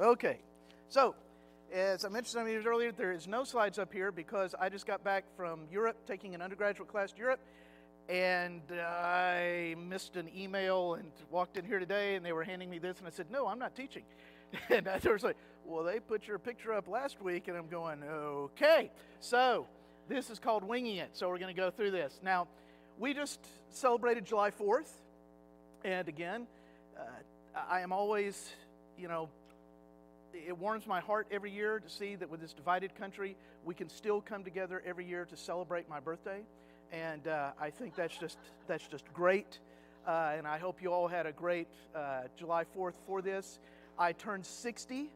Okay, so as I mentioned some minutes earlier, there is no slides up here because I just got back from Europe, taking an undergraduate class to Europe, and I missed an email and walked in here today, and they were handing me this, and I said, no, I'm not teaching. And they were like, well, they put your picture up last week, and I'm going, okay. So this is called Winging It, so we're going to go through this. Now, we just celebrated July 4th, and again, I am always, it warms my heart every year to see that with this divided country, we can still come together every year to celebrate my birthday. And I think that's just great. And I hope you all had a great July 4th for this. I turned 60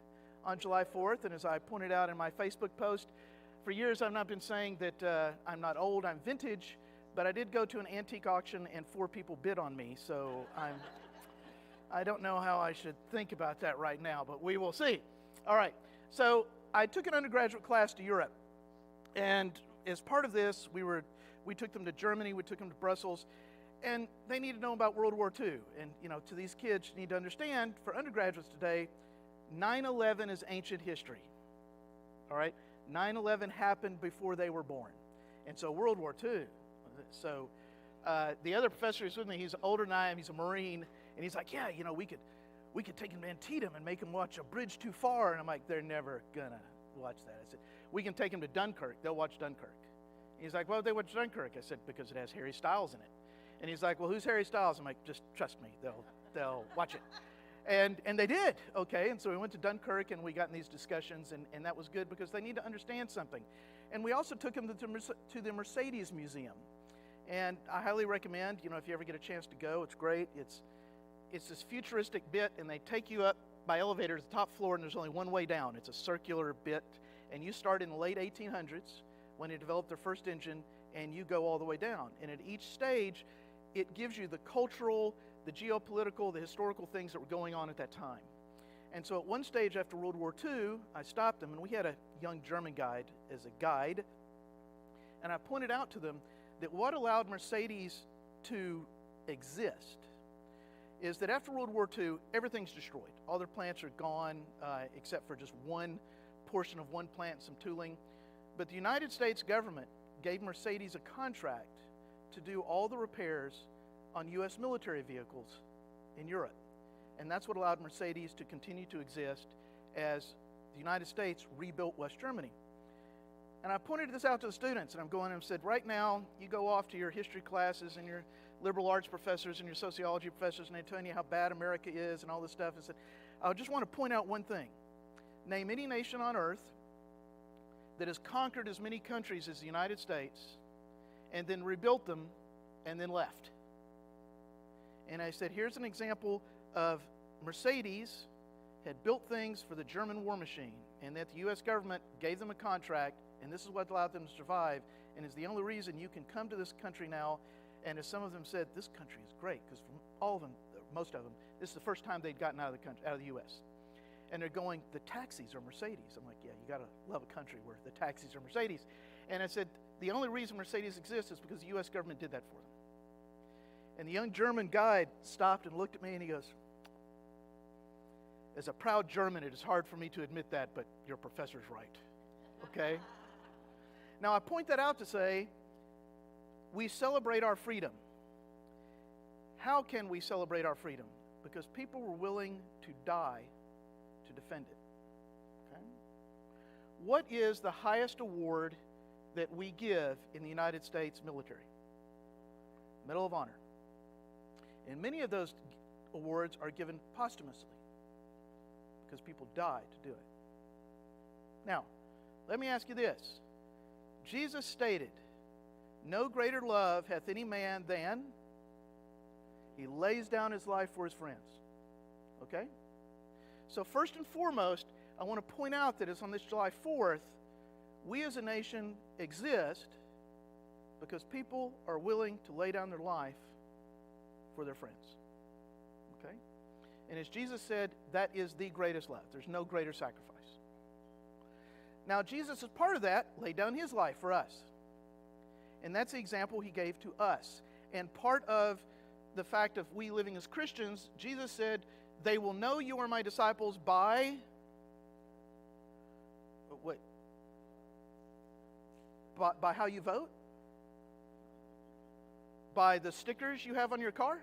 on July 4th, and as I pointed out in my Facebook post, for years I've not been saying that I'm not old, I'm vintage, but I did go to an antique auction and 4 people bid on me, so I don't know how I should think about that right now, but we will see. All right, so I took an undergraduate class to Europe, and as part of this, we took them to Germany, we took them to Brussels, and they need to know about World War II. And, to these kids, you need to understand, for undergraduates today, 9/11 is ancient history. All right? 9/11 happened before they were born. And so World War II. So the other professor who's with me, he's older than I am, he's a Marine, and he's like, yeah, we could take them to Antietam and make them watch A Bridge Too Far. And I'm like, they're never going to watch that. I said, we can take them to Dunkirk. They'll watch Dunkirk. He's like, well, they watch Dunkirk. I said, because it has Harry Styles in it. And he's like, well, who's Harry Styles? I'm like, just trust me, they'll watch it. And they did, okay? And so we went to Dunkirk, and we got in these discussions, and that was good because they need to understand something. And we also took them to the Mercedes Museum. And I highly recommend, if you ever get a chance to go, it's great. It's this futuristic bit, and they take you up by elevator to the top floor, and there's only one way down. It's a circular bit, and you start in the late 1800s when they developed their first engine, and you go all the way down. And at each stage, it gives you the cultural, the geopolitical, the historical things that were going on at that time. And so at one stage after World War II, I stopped them, and we had a young German guide as a guide, and I pointed out to them that what allowed Mercedes to exist is that after World War II, everything's destroyed. All their plants are gone, except for just one portion of one plant, some tooling. But the United States government gave Mercedes a contract to do all the repairs on U.S. military vehicles in Europe. And that's what allowed Mercedes to continue to exist as the United States rebuilt West Germany. And I pointed this out to the students, and I'm going and said, right now, you go off to your history classes and your liberal arts professors and your sociology professors, and they're telling you how bad America is and all this stuff. And said, I just want to point out one thing. Name any nation on earth that has conquered as many countries as the United States and then rebuilt them and then left. And I said, here's an example of Mercedes had built things for the German war machine, and that the U.S. government gave them a contract, and this is what allowed them to survive, and is the only reason you can come to this country now. And as some of them said, this country is great, because from all of them, most of them, this is the first time they'd gotten out of the country, out of the U.S. And they're going, the taxis are Mercedes. I'm like, yeah, you got to love a country where the taxis are Mercedes. And I said, the only reason Mercedes exists is because the U.S. government did that for them. And the young German guide stopped and looked at me, and he goes, as a proud German, it is hard for me to admit that, but your professor's right. Okay? Now, I point that out to say, we celebrate our freedom. How can we celebrate our freedom? Because people were willing to die to defend it. Okay? What is the highest award that we give in the United States military? Medal of Honor. And many of those awards are given posthumously because people died to do it. Now, let me ask you this. Jesus stated, no greater love hath any man than he lays down his life for his friends. Okay? So first and foremost, I want to point out that as on this July 4th, we as a nation exist because people are willing to lay down their life for their friends. Okay? And as Jesus said, that is the greatest love. There's no greater sacrifice. Now, Jesus, as part of that, laid down his life for us. And that's the example he gave to us. And part of the fact of we living as Christians, Jesus said, they will know you are my disciples by What? By how you vote? By the stickers you have on your car?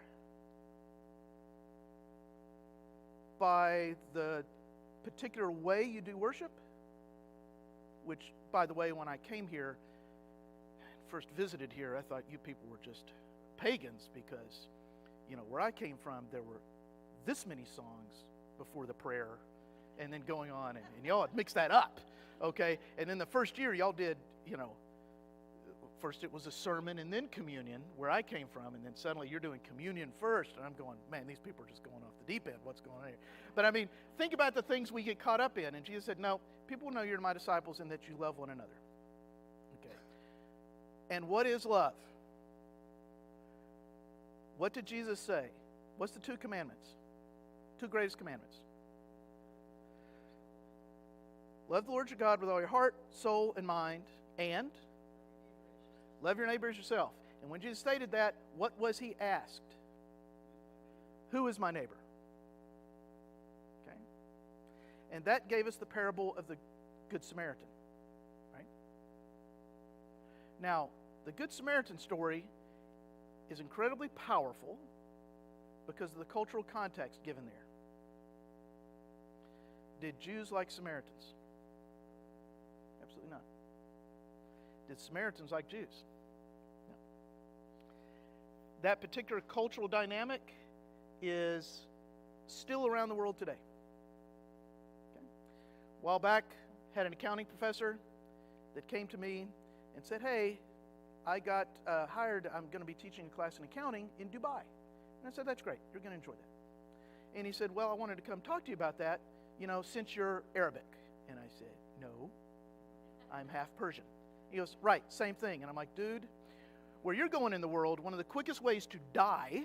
By the particular way you do worship? Which, by the way, when I came here, first visited here, I thought you people were just pagans because, where I came from, there were this many songs before the prayer and then going on, and y'all had mixed that up, okay? And then the first year, y'all did, first it was a sermon and then communion, where I came from, and then suddenly you're doing communion first, and I'm going, man, these people are just going off the deep end. What's going on here? But I mean, think about the things we get caught up in, and Jesus said, no, people will know you're my disciples and that you love one another. Okay. And what is love? What did Jesus say? What's the two commandments? Two greatest commandments. Love the Lord your God with all your heart, soul, and mind, and love your neighbor as yourself. And when Jesus stated that, what was he asked? Who is my neighbor? Okay. And that gave us the parable of the Good Samaritan. Right? Now, the Good Samaritan story is incredibly powerful because of the cultural context given there. Did Jews like Samaritans? Absolutely not. Did Samaritans like Jews? No. That particular cultural dynamic is still around the world today. Okay. A while back, had an accounting professor that came to me and said, hey, I got hired, I'm going to be teaching a class in accounting in Dubai. And I said, that's great, you're going to enjoy that. And he said, well, I wanted to come talk to you about that, since you're Arabic. And I said, no, I'm half Persian. He goes, right, same thing. And I'm like, dude, where you're going in the world, one of the quickest ways to die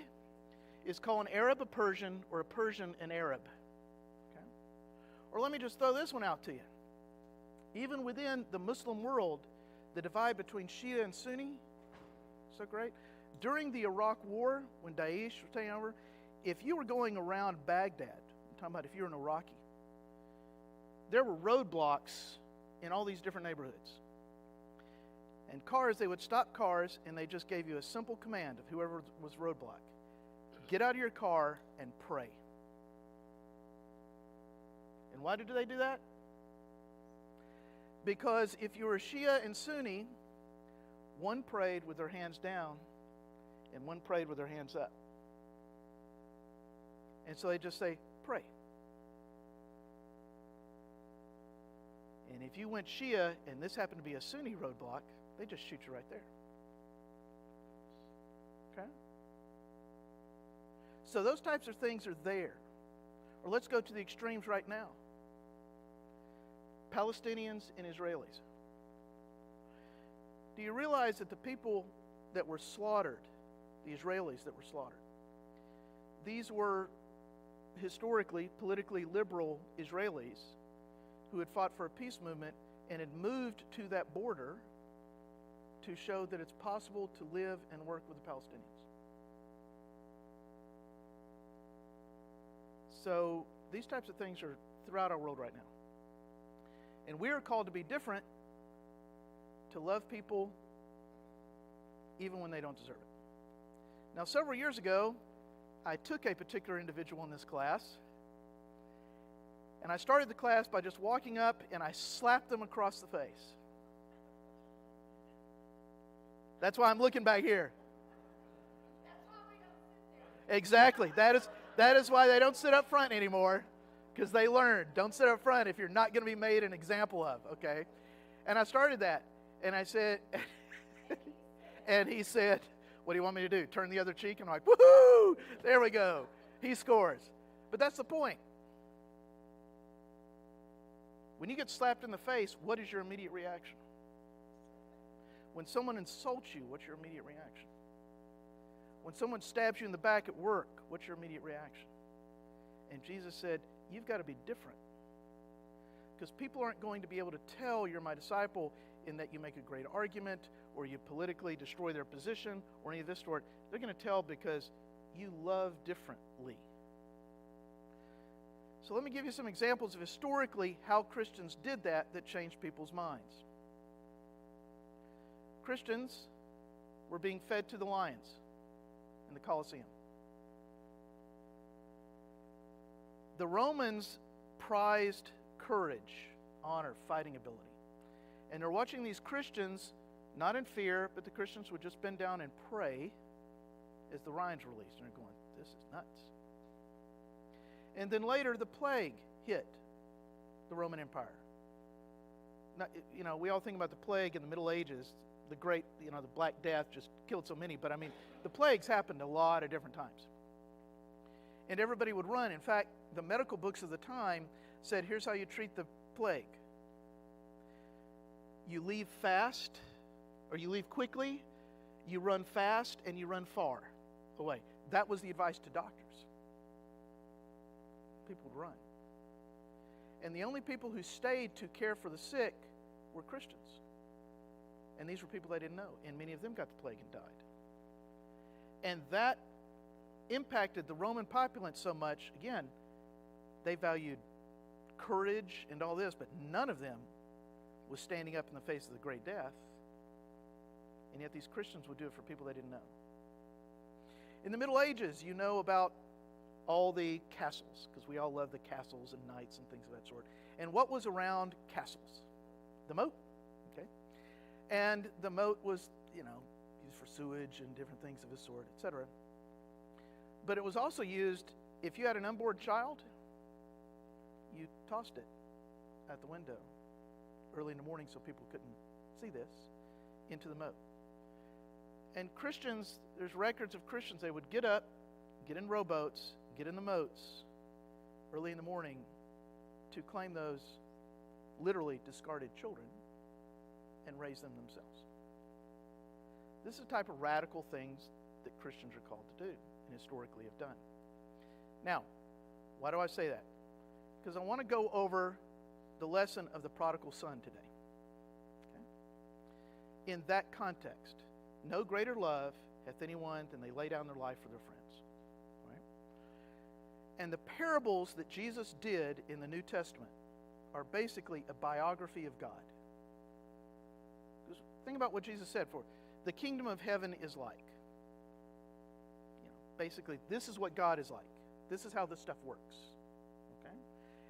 is call an Arab a Persian or a Persian an Arab. Okay? Or let me just throw this one out to you. Even within the Muslim world, the divide between Shia and Sunni, so great. During the Iraq War, when Daesh was taking over, if you were going around Baghdad, I'm talking about if you're an Iraqi, there were roadblocks in all these different neighborhoods. And cars, they would stop cars, and they just gave you a simple command of whoever was roadblock. Get out of your car and pray. And why did they do that? Because if you were Shia and Sunni, one prayed with their hands down, and one prayed with their hands up. And so they just say, pray. And if you went Shia, and this happened to be a Sunni roadblock, they just shoot you right there. Okay? So those types of things are there. Or let's go to the extremes right now. Palestinians and Israelis. Do you realize that the people that were slaughtered, the Israelis that were slaughtered, these were historically, politically liberal Israelis who had fought for a peace movement and had moved to that border to show that it's possible to live and work with the Palestinians. So these types of things are throughout our world right now. And we are called to be different, to love people even when they don't deserve it. Now, several years ago, I took a particular individual in this class, and I started the class by just walking up and I slapped them across the face. That's why I'm looking back here. That's why we don't sit there. Exactly. That is why they don't sit up front anymore, because they learned, don't sit up front if you're not going to be made an example of, okay? And I started that, and I said, and he said, what do you want me to do? Turn the other cheek? And I'm like, woohoo! There we go. He scores. But that's the point. When you get slapped in the face, what is your immediate reaction? When someone insults you, what's your immediate reaction? When someone stabs you in the back at work, what's your immediate reaction? And Jesus said, you've got to be different. Because people aren't going to be able to tell you're my disciple in that you make a great argument or you politically destroy their position or any of this sort. They're going to tell because you love differently. So let me give you some examples of historically how Christians did that changed people's minds. Christians were being fed to the lions in the Colosseum. The Romans prized courage, honor, fighting ability. And they're watching these Christians, not in fear, but the Christians would just bend down and pray as the lions released. And they're going, this is nuts. And then later, the plague hit the Roman Empire. Now, we all think about the plague in the Middle Ages, the great, the Black Death just killed so many. But, the plagues happened a lot of different times. And everybody would run. In fact, the medical books of the time said, here's how you treat the plague. You leave fast, or you leave quickly, you run fast, and you run far away. That was the advice to doctors. People would run. And the only people who stayed to care for the sick were Christians. And these were people they didn't know. And many of them got the plague and died. And that impacted the Roman populace so much. Again, they valued courage and all this, but none of them was standing up in the face of the great death. And yet these Christians would do it for people they didn't know. In the Middle Ages, you know about all the castles, because we all love the castles and knights and things of that sort. And what was around castles? The moat. Okay? And the moat was, used for sewage and different things of this sort, etc. But it was also used, if you had an unborn child, you tossed it at the window early in the morning so people couldn't see this, into the moat. And Christians, there's records of Christians, they would get up, get in rowboats, get in the moats early in the morning to claim those literally discarded children and raise them themselves. This is the type of radical things that Christians are called to do and historically have done. Now, why do I say that? Because I want to go over the lesson of the prodigal son today. Okay? In that context, no greater love hath anyone than they lay down their life for their friends. Right? And the parables that Jesus did in the New Testament are basically a biography of God. Just think about what Jesus said for the kingdom of heaven is like. Basically, this is what God is like. This is how this stuff works. Okay?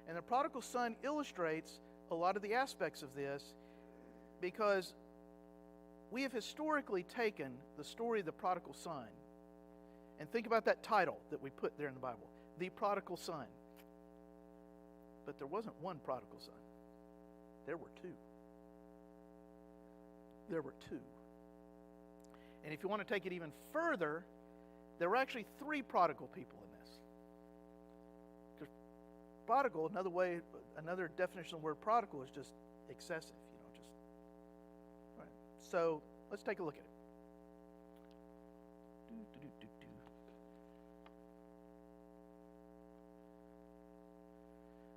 And the prodigal son illustrates a lot of the aspects of this because we have historically taken the story of the prodigal son and think about that title that we put there in the Bible, the prodigal son. But there wasn't one prodigal son. There were two. There were two. And if you want to take it even further, there were actually three prodigal people in this. Because prodigal, another definition of the word prodigal is just excessive, All right. So let's take a look at it.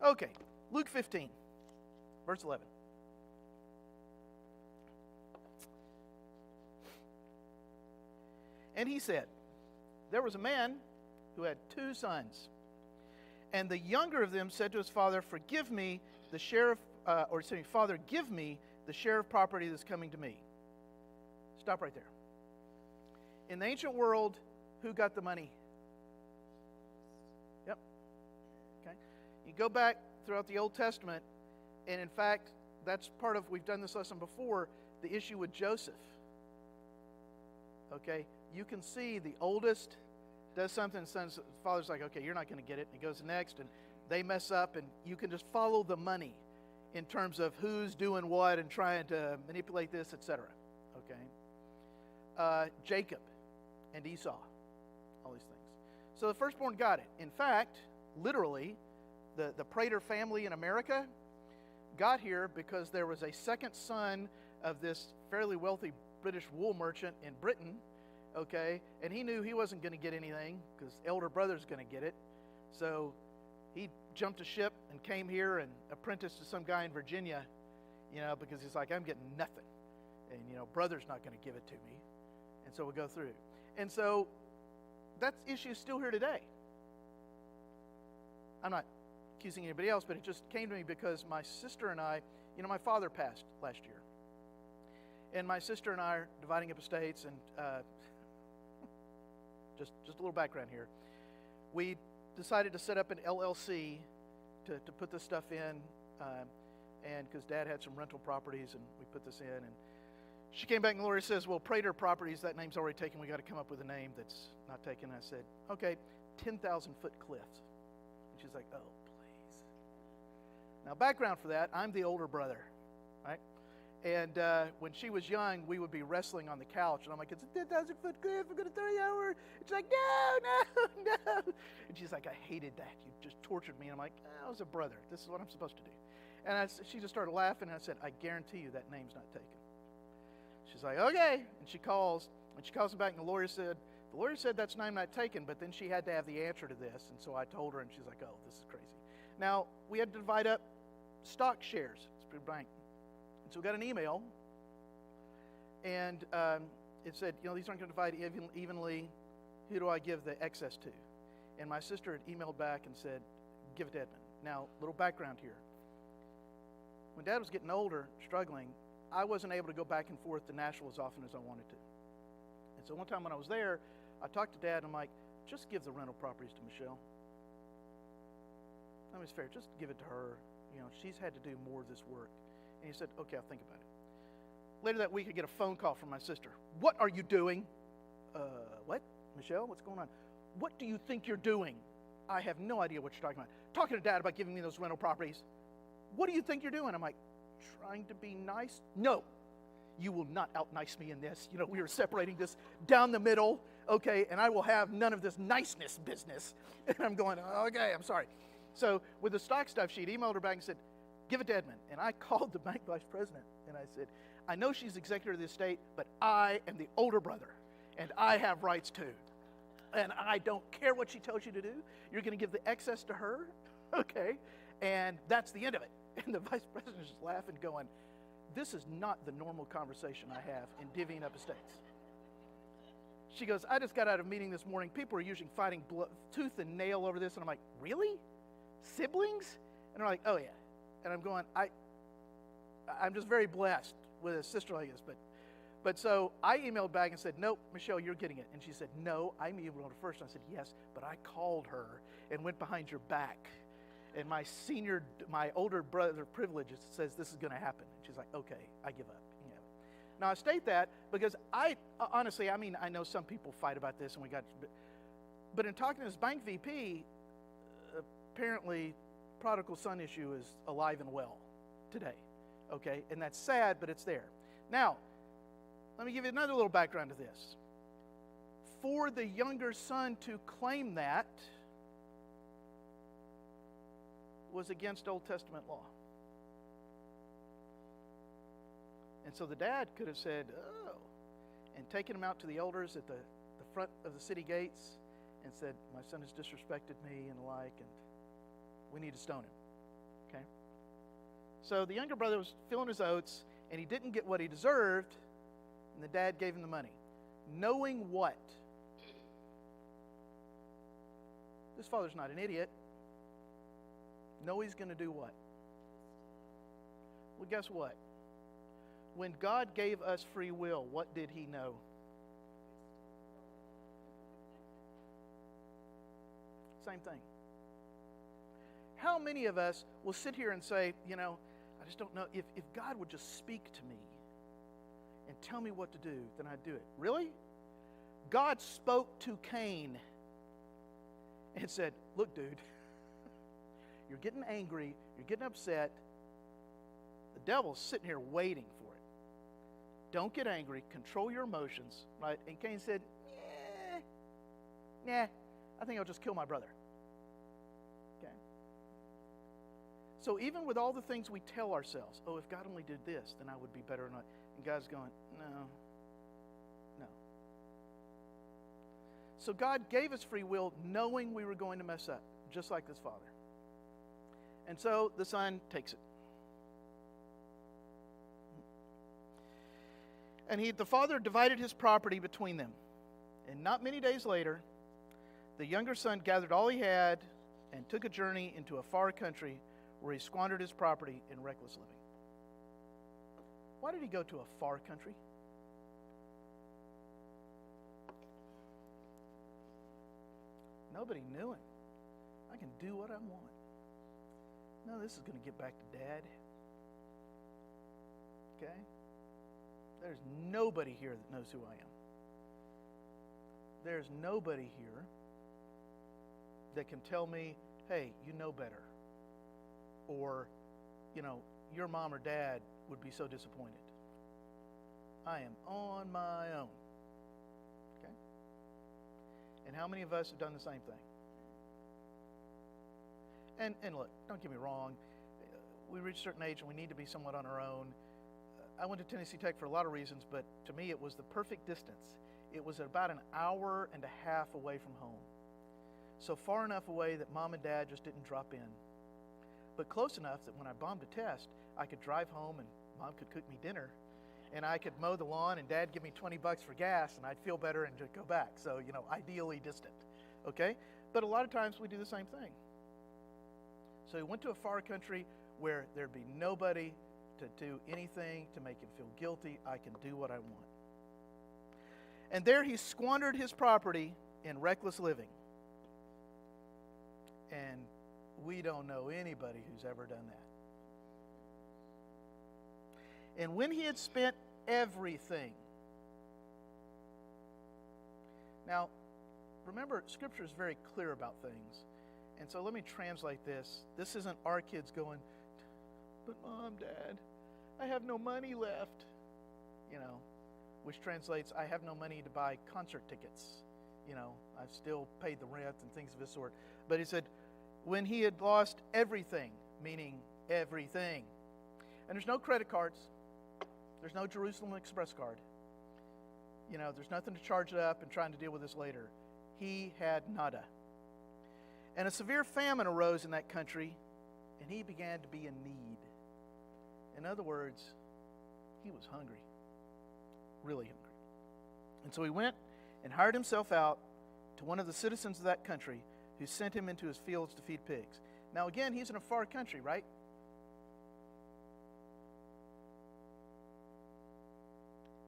Okay, Luke 15, verse 11. And he said, there was a man who had two sons. And the younger of them said to his father, forgive me the share of, Father, give me the share of property that's coming to me. Stop right there. In the ancient world, who got the money? Yep. Okay. You go back throughout the Old Testament, and in fact, that's part of, we've done this lesson before, the issue with Joseph. Okay. You can see the oldest does something, the father's like, okay, you're not going to get it. And he goes next, and they mess up, and you can just follow the money in terms of who's doing what and trying to manipulate this, etc. Okay? Jacob and Esau, all these things. So the firstborn got it. In fact, literally, the Prator family in America got here because there was a second son of this fairly wealthy British wool merchant in Britain. Okay, and he knew he wasn't going to get anything because elder brother's going to get it. So he jumped a ship and came here and apprenticed to some guy in Virginia, because he's like, I'm getting nothing. And, brother's not going to give it to me. And so we'll go through. And so that issue is still here today. I'm not accusing anybody else, but it just came to me because my sister and I, my father passed last year. And my sister and I are dividing up estates, and just a little background here. We decided to set up an LLC to put this stuff in, and because Dad had some rental properties, and we put this in, and she came back and Lori says, well, Prator Properties, that name's already taken. We got to come up with a name that's not taken. I said, okay, 10,000-foot cliffs. And she's like, oh, please. Now, background for that, I'm the older brother, right? And when she was young, we would be wrestling on the couch. And I'm like, it's a 10,000-foot cliff. We're going to throw you over. And she's like, no. And she's like, I hated that. You just tortured me. And I'm like, I was a brother. This is what I'm supposed to do. And she just started laughing. And I said, I guarantee you that name's not taken. She's like, okay. And she calls me back. And the lawyer said that's name not taken. But then she had to have the answer to this. And so I told her. And she's like, oh, this is crazy. Now, we had to divide up stock shares. It's pretty blank. So we got an email, and it said, these aren't going to divide evenly. Who do I give the excess to? And my sister had emailed back and said, give it to Edmund. Now, little background here. When Dad was getting older, struggling, I wasn't able to go back and forth to Nashville as often as I wanted to. And so one time when I was there, I talked to Dad, and I'm like, just give the rental properties to Michelle. I mean, it's fair. Just give it to her. She's had to do more of this work. And he said, okay, I'll think about it. Later that week, I get a phone call from my sister. What are you doing? What? Michelle, what's going on? What do you think you're doing? I have no idea what you're talking about. Talking to Dad about giving me those rental properties. What do you think you're doing? I'm like, trying to be nice? No, you will not out-nice me in this. We are separating this down the middle, okay, and I will have none of this niceness business. And I'm going, okay, I'm sorry. So with the stock stuff, she'd emailed her back and said, give it to Edmund. And I called the bank vice president, and I said, I know she's executor of the estate, but I am the older brother, and I have rights too. And I don't care what she tells you to do. You're going to give the excess to her, okay? And that's the end of it. And the vice president is just laughing, going, this is not the normal conversation I have in divvying up estates. She goes, I just got out of a meeting this morning. People are usually fighting tooth and nail over this. And I'm like, really? Siblings? And they're like, oh, yeah. And I'm going, I'm just very blessed with a sister like this. But so I emailed back and said, nope, Michelle, you're getting it. And she said, no, I emailed her first. And I said, yes, but I called her and went behind your back. And my older brother privilege says this is going to happen. And she's like, okay, I give up. Now, I state that because honestly, I know some people fight about this, and but in talking to this bank VP, apparently prodigal son issue is alive and well today, okay? And that's sad, but it's there. Now, let me give you another little background to this. For the younger son to claim that was against Old Testament law. And so the dad could have said, oh, and taken him out to the elders at the front of the city gates and said, my son has disrespected me and the like, and we need to stone him. Okay? So the younger brother was filling his oats, and he didn't get what he deserved, and the dad gave him the money. Knowing what? This father's not an idiot. Know he's going to do what? Well, guess what? When God gave us free will, what did he know? Same thing. How many of us will sit here and say, I just don't know, if God would just speak to me and tell me what to do, then I'd do it. Really? God spoke to Cain and said, look, dude, you're getting angry, you're getting upset. The devil's sitting here waiting for it. Don't get angry, control your emotions, right? And Cain said, nah, I think I'll just kill my brother. Okay? So even with all the things we tell ourselves, oh, if God only did this, then I would be better. And God's going, no. So God gave us free will knowing we were going to mess up, just like this father. And so the son takes it. And the father divided his property between them. And not many days later, the younger son gathered all he had and took a journey into a far country where he squandered his property in reckless living. Why did he go to a far country? Nobody knew him. I can do what I want. No, this is going to get back to Dad. Okay? There's nobody here that knows who I am. There's nobody here that can tell me, hey, you know better. Or, your mom or dad would be so disappointed. I am on my own. Okay? And how many of us have done the same thing? And look, don't get me wrong. We reach a certain age and we need to be somewhat on our own. I went to Tennessee Tech for a lot of reasons, but to me it was the perfect distance. It was about an hour and a half away from home. So far enough away that Mom and Dad just didn't drop in. But close enough that when I bombed a test, I could drive home and Mom could cook me dinner. And I could mow the lawn and Dad give me $20 for gas and I'd feel better and just go back. So, ideally distant. Okay? But a lot of times we do the same thing. So he went to a far country where there'd be nobody to do anything to make him feel guilty. I can do what I want. And there he squandered his property in reckless living. And we don't know anybody who's ever done that. And when he had spent everything. Now, remember, Scripture is very clear about things. And so let me translate this. This isn't our kids going, but Mom, Dad, I have no money left. Which translates, I have no money to buy concert tickets. I've still paid the rent and things of this sort. But he said, when he had lost everything, meaning everything. And there's no credit cards. There's no Jerusalem Express card. There's nothing to charge it up and trying to deal with this later. He had nada. And a severe famine arose in that country, and he began to be in need. In other words, he was hungry. Really hungry. And so he went and hired himself out to one of the citizens of that country who sent him into his fields to feed pigs. Now again, he's in a far country, right?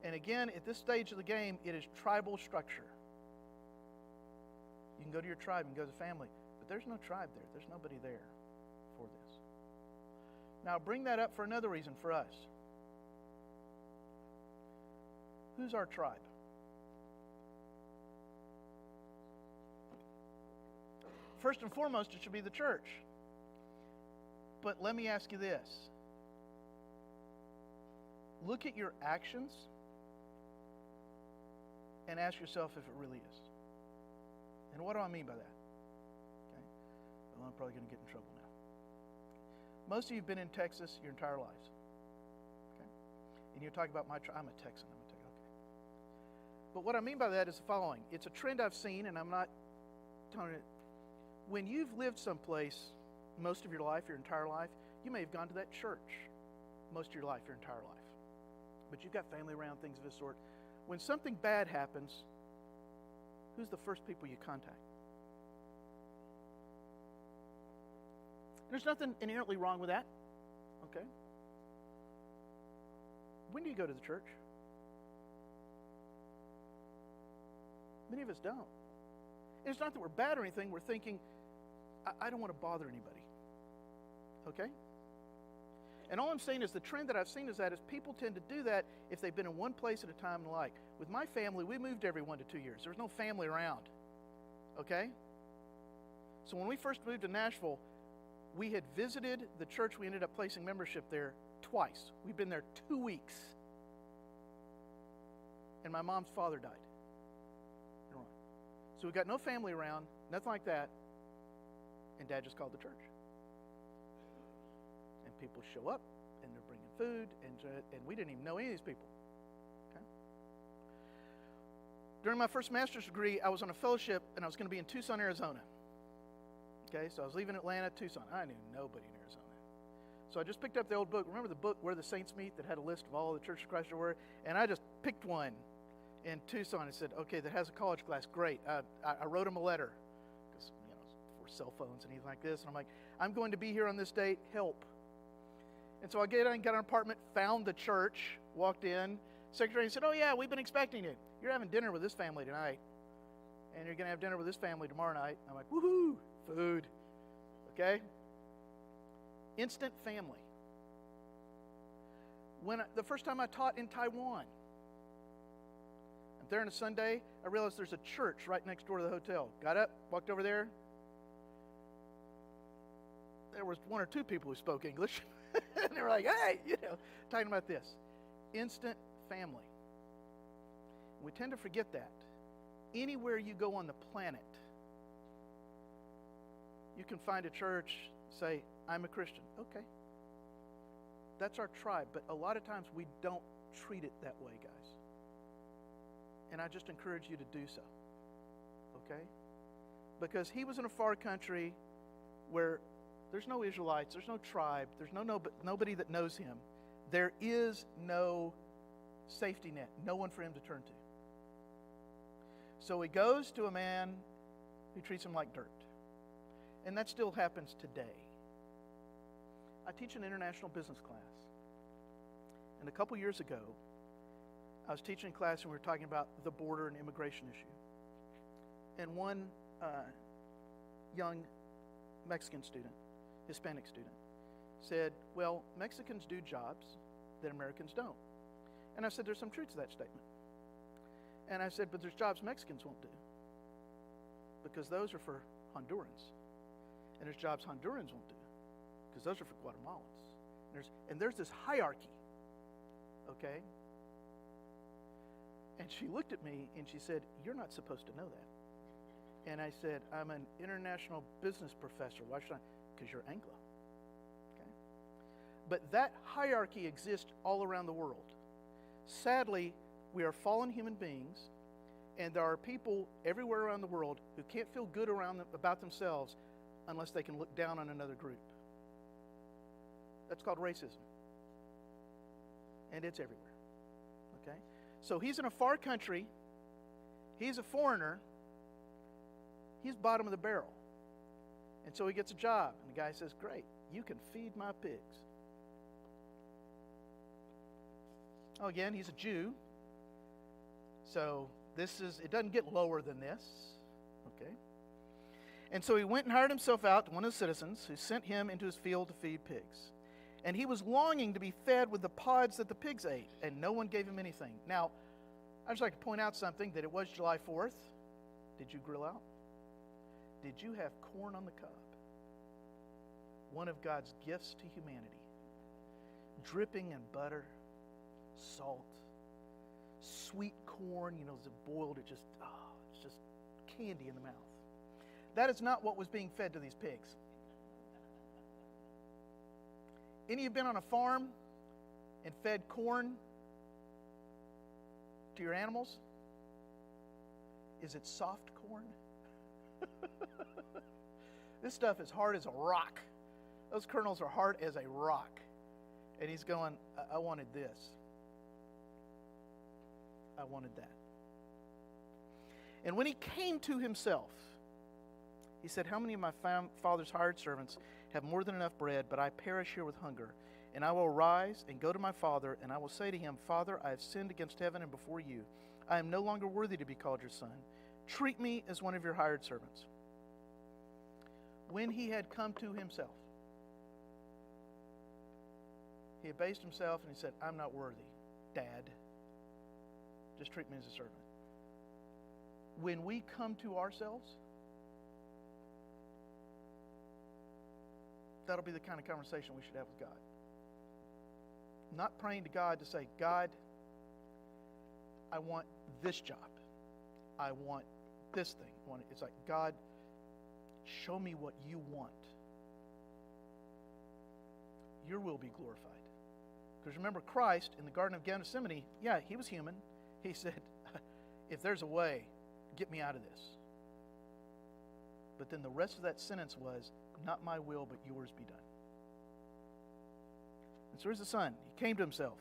And again, at this stage of the game, it is tribal structure. You can go to your tribe and go to family, but there's no tribe there. There's nobody there for this. Now bring that up for another reason for us. Who's our tribe? First and foremost, it should be the church. But let me ask you this. Look at your actions and ask yourself if it really is. And what do I mean by that? Okay. Well, I'm probably going to get in trouble now. Most of you have been in Texas your entire lives. Okay. And you're talking about my tribe. I'm a Texan. Okay. But what I mean by that is the following. It's a trend I've seen, and I'm not telling it. When you've lived someplace most of your life, your entire life, you may have gone to that church most of your life, your entire life. But you've got family around, things of this sort. When something bad happens, who's the first people you contact? There's nothing inherently wrong with that. Okay? When do you go to the church? Many of us don't. And it's not that we're bad or anything. We're thinking, I don't want to bother anybody. Okay? And all I'm saying is the trend that I've seen is people tend to do that if they've been in one place at a time and like. With my family, we moved every 1 to 2 years. There was no family around. Okay? So when we first moved to Nashville, we had visited the church. We ended up placing membership there twice. We've been there 2 weeks. And my mom's father died. So we got no family around, nothing like that. And Dad just called the church. And people show up, and they're bringing food, and we didn't even know any of these people. Okay? During my first master's degree, I was on a fellowship, and I was going to be in Tucson, Arizona. Okay, so I was leaving Atlanta, Tucson. I knew nobody in Arizona. So I just picked up the old book. Remember the book, Where the Saints Meet, that had a list of all the Church of Christ everywhere? And I just picked one in Tucson and said, okay, that has a college class. Great. I wrote him a letter because, 4 cell phones and anything like this. And I'm like, I'm going to be here on this date, help. And so I got an apartment, found the church, walked in. Secretary said, oh yeah, we've been expecting you. You're having dinner with this family tonight. And you're going to have dinner with this family tomorrow night. I'm like, woohoo, food. Okay? Instant family. The first time I taught in Taiwan, I'm there on a Sunday, I realized there's a church right next door to the hotel. Got up, walked over there. There was one or two people who spoke English. And they were like, hey, talking about this. Instant family. We tend to forget that. Anywhere you go on the planet, you can find a church, say, I'm a Christian. Okay. That's our tribe, but a lot of times we don't treat it that way, guys. And I just encourage you to do so. Okay? Because he was in a far country where there's no Israelites, there's no tribe, there's nobody that knows him. There is no safety net, no one for him to turn to. So he goes to a man who treats him like dirt. And that still happens today. I teach an international business class. And a couple years ago, I was teaching a class and we were talking about the border and immigration issue. And one young Mexican student, Hispanic student, said, well, Mexicans do jobs that Americans don't. And I said, there's some truth to that statement. And I said, but there's jobs Mexicans won't do, because those are for Hondurans. And there's jobs Hondurans won't do, because those are for Guatemalans. And there's this hierarchy, okay? And she looked at me and she said, you're not supposed to know that. And I said, I'm an international business professor. Why should I? Because you're Anglo. Okay? But that hierarchy exists all around the world. Sadly, we are fallen human beings, and there are people everywhere around the world who can't feel good about themselves unless they can look down on another group. That's called racism. And it's everywhere. Okay? So he's in a far country. He's a foreigner. He's bottom of the barrel. And so he gets a job. And the guy says, great, you can feed my pigs. Oh, again, he's a Jew. So it doesn't get lower than this. Okay? And so he went and hired himself out to one of the citizens who sent him into his field to feed pigs. And he was longing to be fed with the pods that the pigs ate, and no one gave him anything. Now, I'd just like to point out something, that it was July 4th. Did you grill out? Did you have corn on the cob? One of God's gifts to humanity. Dripping in butter, salt, sweet corn, as it boiled, it's just candy in the mouth. That is not what was being fed to these pigs. Any of you been on a farm and fed corn to your animals? Is it soft corn? This stuff is hard as a rock. Those kernels are hard as a rock. And he's going, I wanted this. I wanted that. And when he came to himself, he said, how many of my father's hired servants have more than enough bread, but I perish here with hunger? And I will rise and go to my father, and I will say to him, Father, I have sinned against heaven and before you. I am no longer worthy to be called your son. Treat me as one of your hired servants. When he had come to himself, he abased himself and he said, I'm not worthy, Dad. Just treat me as a servant. When we come to ourselves, that'll be the kind of conversation we should have with God. Not praying to God to say, God, I want this job. I want this thing. It's like, God, show me what you want. Your will be glorified. Because remember, Christ in the Garden of Gethsemane, yeah, he was human. He said, if there's a way, get me out of this. But then the rest of that sentence was, not my will, but yours be done. And so here's the son. He came to himself.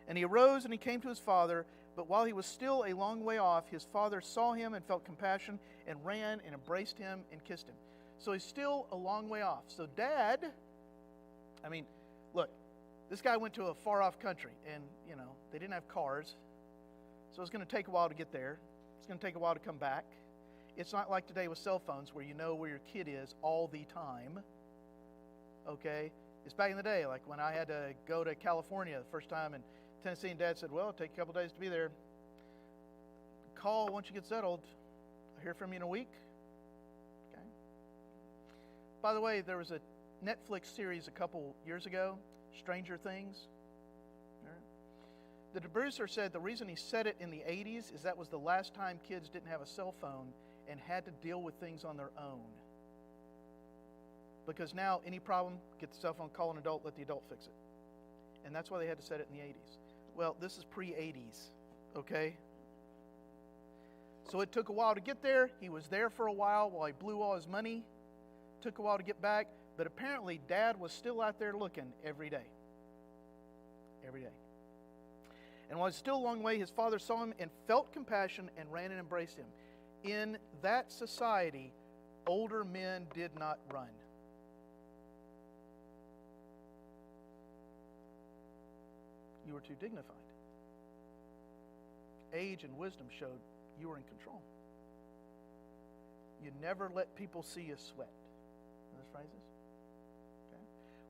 And he arose and he came to his father. But while he was still a long way off, his father saw him and felt compassion and ran and embraced him and kissed him. So he's still a long way off. So Dad, I mean, look, this guy went to a far-off country, and, they didn't have cars. So it's going to take a while to get there. It's going to take a while to come back. It's not like today with cell phones where you know where your kid is all the time. Okay? It's back in the day, like when I had to go to California the first time in Tennessee, and Dad said, well, it'll take a couple days to be there. Call once you get settled. I'll hear from you in a week. Okay? By the way, there was a Netflix series a couple years ago, Stranger Things. All right. The producer said the reason he said it in the 80s is that was the last time kids didn't have a cell phone and had to deal with things on their own. Because now, any problem, get the cell phone, call an adult, let the adult fix it. And that's why they had to set it in the 80s. Well, this is pre-80s, okay? So it took a while to get there. He was there for a while he blew all his money. Took a while to get back. But apparently, Dad was still out there looking every day. Every day. And while he was still a long way, his father saw him and felt compassion and ran and embraced him. In that society, older men did not run. You were too dignified. Age and wisdom showed you were in control. You never let people see you sweat. Know those phrases? Okay.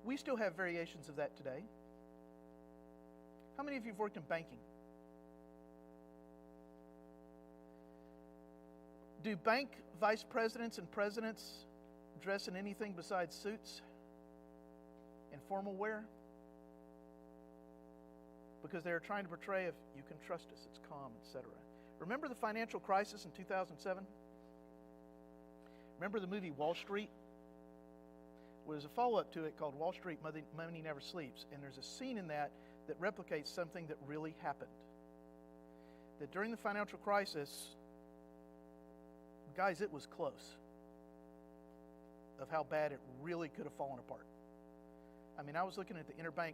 We still have variations of that today. How many of you have worked in banking? Do bank vice presidents and presidents dress in anything besides suits and formal wear? Because they are trying to portray, if you can trust us, it's calm, etc. Remember the financial crisis in 2007? Remember the movie Wall Street? Well, there's a follow-up to it called Wall Street, Money Never Sleeps. And there's a scene in that replicates something that really happened. That during the financial crisis, guys, it was close of how bad it really could have fallen apart. I mean, I was looking at the interbank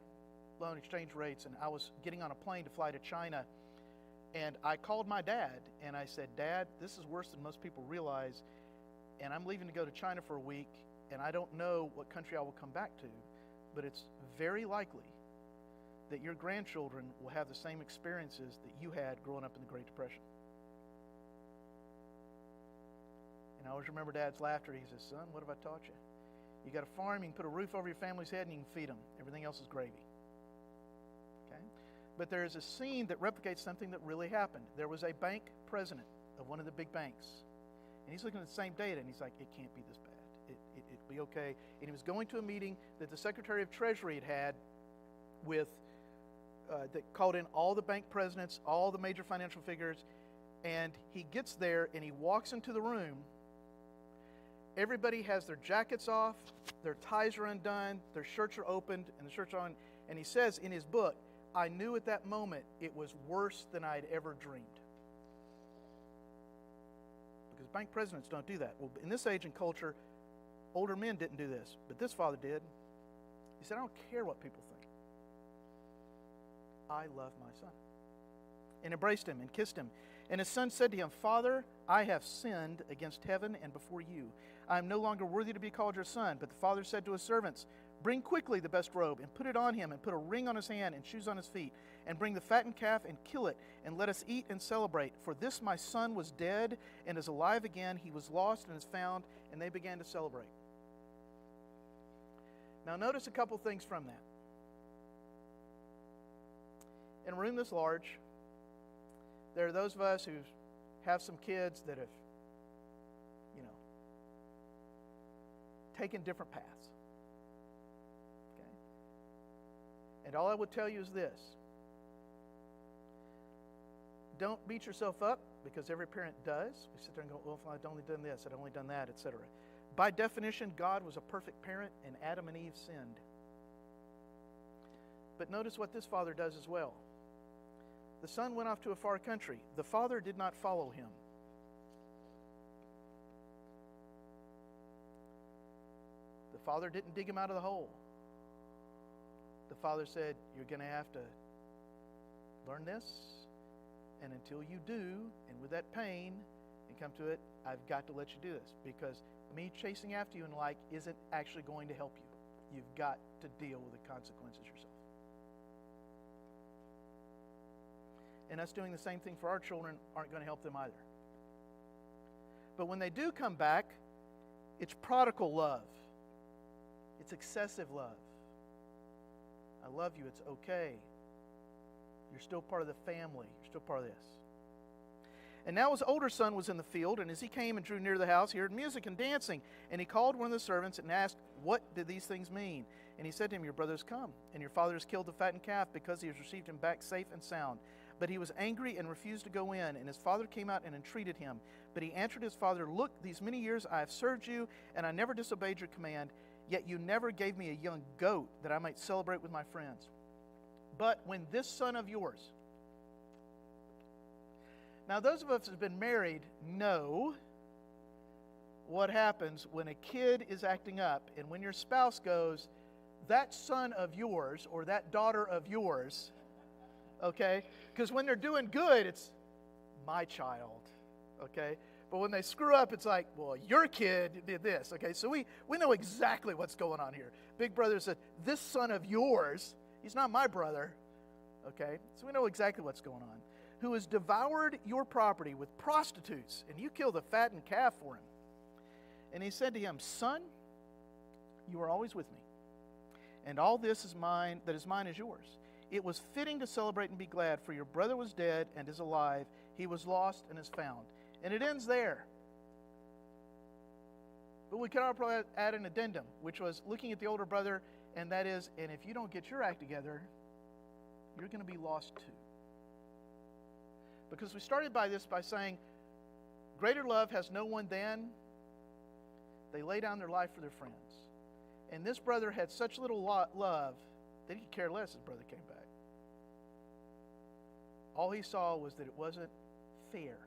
loan exchange rates, and I was getting on a plane to fly to China, and I called my dad, and I said, Dad, this is worse than most people realize, and I'm leaving to go to China for a week, and I don't know what country I will come back to, but it's very likely that your grandchildren will have the same experiences that you had growing up in the Great Depression. And I always remember Dad's laughter. He says, son, what have I taught you? You got a farm, you can put a roof over your family's head, and you can feed them. Everything else is gravy. Okay? But there is a scene that replicates something that really happened. There was a bank president of one of the big banks, and he's looking at the same data, and he's like, it can't be this bad. It'll be okay. And he was going to a meeting that the Secretary of Treasury had with, that called in all the bank presidents, all the major financial figures, and he gets there, and he walks into the room. Everybody has their jackets off, their ties are undone, their shirts are opened, and the shirts are on. And he says in his book, I knew at that moment it was worse than I'd ever dreamed. Because bank presidents don't do that. Well, in this age and culture, older men didn't do this, but this father did. He said, I don't care what people think. I love my son. And embraced him and kissed him. And his son said to him, Father, I have sinned against heaven and before you. I am no longer worthy to be called your son. But the father said to his servants, Bring quickly the best robe, and put it on him, and put a ring on his hand, and shoes on his feet. And bring the fattened calf, and kill it, and let us eat and celebrate. For this my son was dead, and is alive again. He was lost, and is found. And they began to celebrate. Now notice a couple things from that. In a room this large, there are those of us who have some kids that have, taken different paths. Okay? And all I would tell you is this. Don't beat yourself up, because every parent does. We sit there and go, well, if I'd only done this, I'd only done that, etc. By definition, God was a perfect parent, and Adam and Eve sinned. But notice what this father does as well. The son went off to a far country. The father did not follow him. The father didn't dig him out of the hole. The father said, you're going to have to learn this, and until you do, and with that pain, and come to it, I've got to let you do this, because me chasing after you and like isn't actually going to help you. You've got to deal with the consequences yourself. And us doing the same thing for our children aren't going to help them either. But when they do come back, it's prodigal love. It's excessive love. I love you. It's okay. You're still part of the family. You're still part of this. And now his older son was in the field, and as he came and drew near the house, he heard music and dancing. And he called one of the servants and asked, "What did these things mean?" And he said to him, "Your brother has come, and your father has killed the fattened calf because he has received him back safe and sound." But he was angry and refused to go in, and his father came out and entreated him. But he answered his father, "Look, these many years I have served you, and I never disobeyed your command, yet you never gave me a young goat that I might celebrate with my friends. But when this son of yours..." Now, those of us who have been married know what happens when a kid is acting up, and when your spouse goes, "That son of yours," or "that daughter of yours," okay? Because when they're doing good, it's "my child," okay? But when they screw up, it's like, "Well, your kid did this," okay? So we know exactly what's going on here. Big brother said, "This son of yours, he's not my brother," okay? So we know exactly what's going on. "Who has devoured your property with prostitutes, and you killed the fattened calf for him." And he said to him, "Son, you are always with me, and all this is mine, that is mine is yours. It was fitting to celebrate and be glad, for your brother was dead and is alive. He was lost and is found." And it ends there. But we could probably add an addendum, which was looking at the older brother, and that is, and if you don't get your act together, you're going to be lost too. Because we started by saying, greater love has no one than they lay down their life for their friends. And this brother had such little love that he could care less his brother came back. All he saw was that it wasn't fair.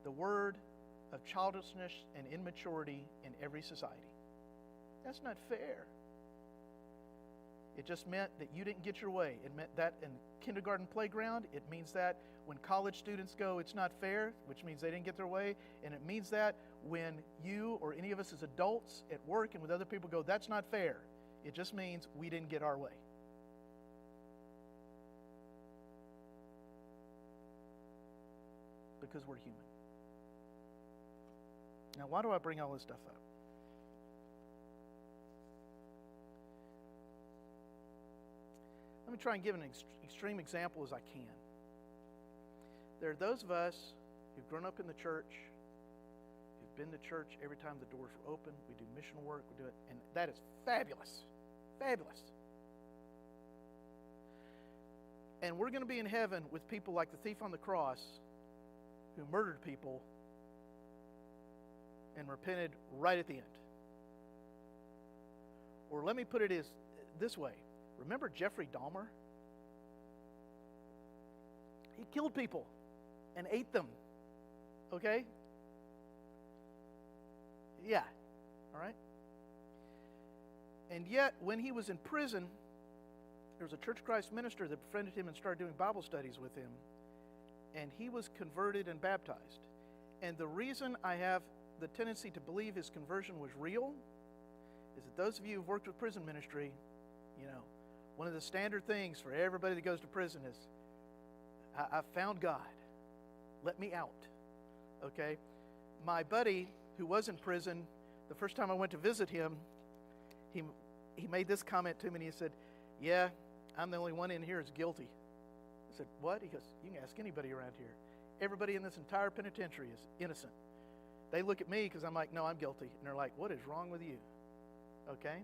The word of childishness and immaturity in every society. That's not fair. It just meant that you didn't get your way. It meant that in kindergarten playground. It means that when college students go, "It's not fair," which means they didn't get their way. And it means that when you or any of us as adults at work and with other people go, "That's not fair," it just means we didn't get our way. Because we're human. Now, why do I bring all this stuff up? Let me try and give an extreme example as I can. There are those of us who've grown up in the church, who've been to church every time the doors were open. We do missional work, we do it, and that is fabulous. Fabulous. And we're going to be in heaven with people like the thief on the cross who murdered people and repented right at the end. Or let me put it this way. Remember Jeffrey Dahmer? He killed people and ate them. Okay? Yeah. All right? And yet, when he was in prison, there was a Church of Christ minister that befriended him and started doing Bible studies with him. And he was converted and baptized. And the reason I have the tendency to believe his conversion was real is that those of you who've worked with prison ministry, you know, one of the standard things for everybody that goes to prison is, "I found God. Let me out." Okay? My buddy who was in prison, the first time I went to visit him, he made this comment to me, and he said, "Yeah, I'm the only one in here who's guilty." I said, "What?" He goes, "You can ask anybody around here. Everybody in this entire penitentiary is innocent. They look at me because I'm like, no, I'm guilty." And they're like, "What is wrong with you?" Okay?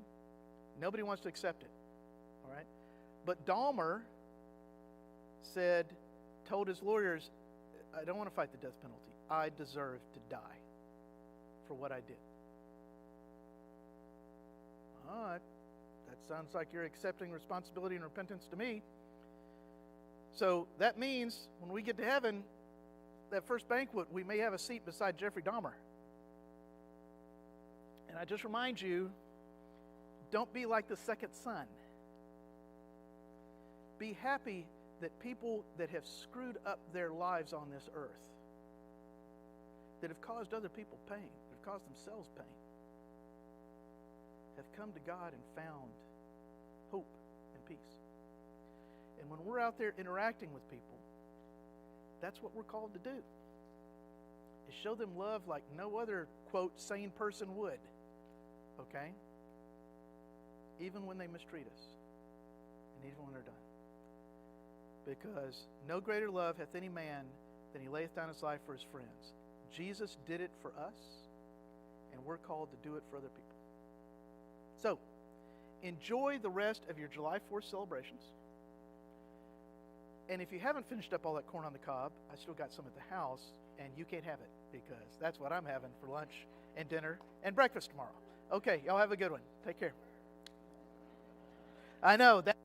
Nobody wants to accept it. All right? But Dahmer told his lawyers, "I don't want to fight the death penalty. I deserve to die for what I did." All right. That sounds like you're accepting responsibility and repentance to me. So that means when we get to heaven, that first banquet, we may have a seat beside Jeffrey Dahmer. And I just remind you, don't be like the second son. Be happy that people that have screwed up their lives on this earth that have caused other people pain, that have caused themselves pain, have come to God and found hope and peace. And when we're out there interacting with people, that's what we're called to do. Is show them love like no other, quote, sane person would. Okay? Even when they mistreat us. And even when they're done. Because no greater love hath any man than he layeth down his life for his friends. Jesus did it for us, and we're called to do it for other people. So, enjoy the rest of your July 4th celebrations. And if you haven't finished up all that corn on the cob, I still got some at the house, and you can't have it because that's what I'm having for lunch and dinner and breakfast tomorrow. Okay, y'all have a good one. Take care. I know that.